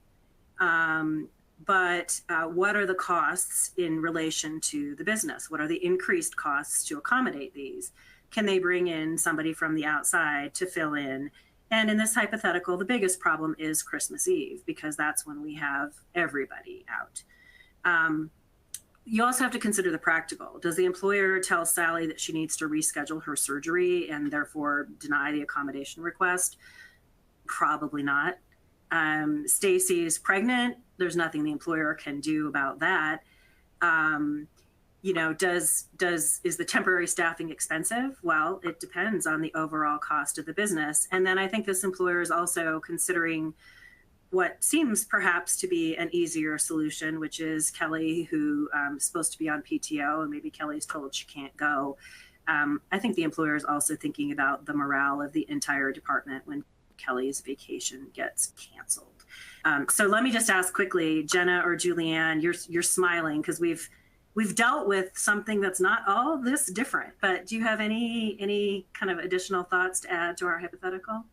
But what are the costs in relation to the business? What are the increased costs to accommodate these? Can they bring in somebody from the outside to fill in? And in this hypothetical, the biggest problem is Christmas Eve, because that's when we have everybody out. You also have to consider the practical. Does the employer tell Sally that she needs to reschedule her surgery and therefore deny the accommodation request? Probably not. Stacy is pregnant. There's nothing the employer can do about that. You know, is the temporary staffing expensive? Well, it depends on the overall cost of the business. And then I think this employer is also considering what seems perhaps to be an easier solution, which is Kelly, who is supposed to be on PTO, and maybe Kelly's told she can't go. I think the employer is also thinking about the morale of the entire department when Kelly's vacation gets canceled. So let me just ask quickly, Jenna or Julianne, you're smiling because we've we've dealt with something that's not all this different, but do you have any kind of additional thoughts to add to our hypothetical?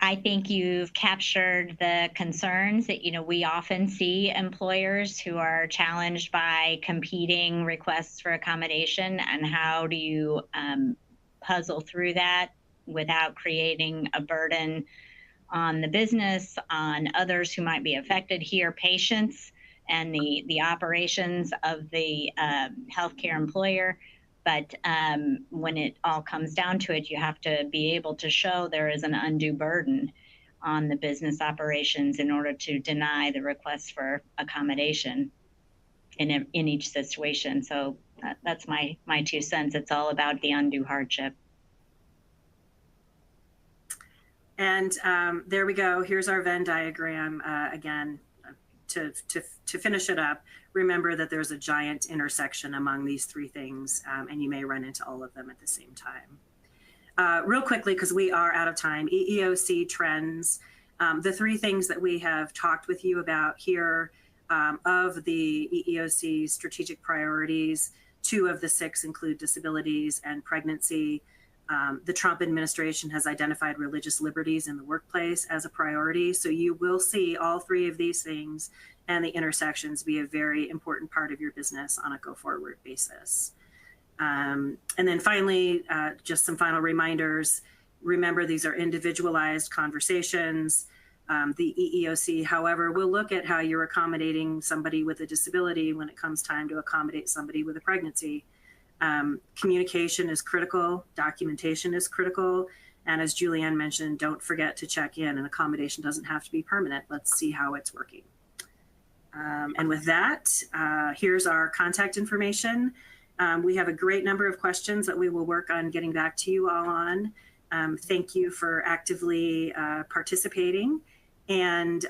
I think you've captured the concerns that, we often see employers who are challenged by competing requests for accommodation, and how do you puzzle through that without creating a burden on the business, on others who might be affected here, patients, and the operations of the healthcare employer. But when it all comes down to it, you have to be able to show there is an undue burden on the business operations in order to deny the request for accommodation in each situation. So that's my 2 cents. It's all about the undue hardship. And there we go. Here's our Venn diagram again. To finish it up, remember that there's a giant intersection among these three things, and you may run into all of them at the same time. Real quickly, because we are out of time, EEOC trends. The three things that we have talked with you about here of the EEOC strategic priorities, 2 of the 6 include disabilities and pregnancy. The Trump administration has identified religious liberties in the workplace as a priority. So you will see all 3 of these things and the intersections be a very important part of your business on a go-forward basis. And then finally, just some final reminders. Remember, these are individualized conversations. The EEOC, however, will look at how you're accommodating somebody with a disability when it comes time to accommodate somebody with a pregnancy. Communication is critical, documentation is critical, and as Julianne mentioned, don't forget to check in. An accommodation doesn't have to be permanent. Let's see how it's working. And with that, here's our contact information. We have a great number of questions that we will work on getting back to you all on. Thank you for actively participating. And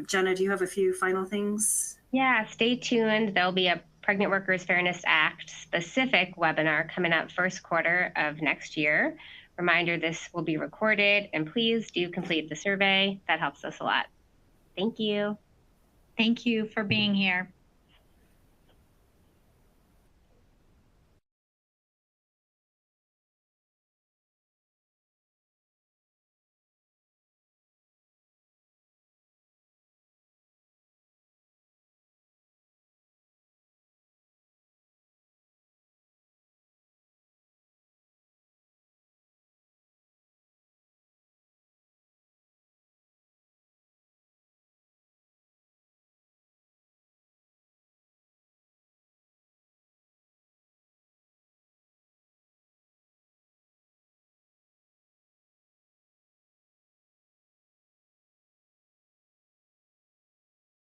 Jenna, do you have a few final things? Yeah, stay tuned. There'll be a Pregnant Workers Fairness Act specific webinar coming up first quarter of next year. Reminder, this will be recorded, and please do complete the survey. That helps us a lot. Thank you. Thank you for being here.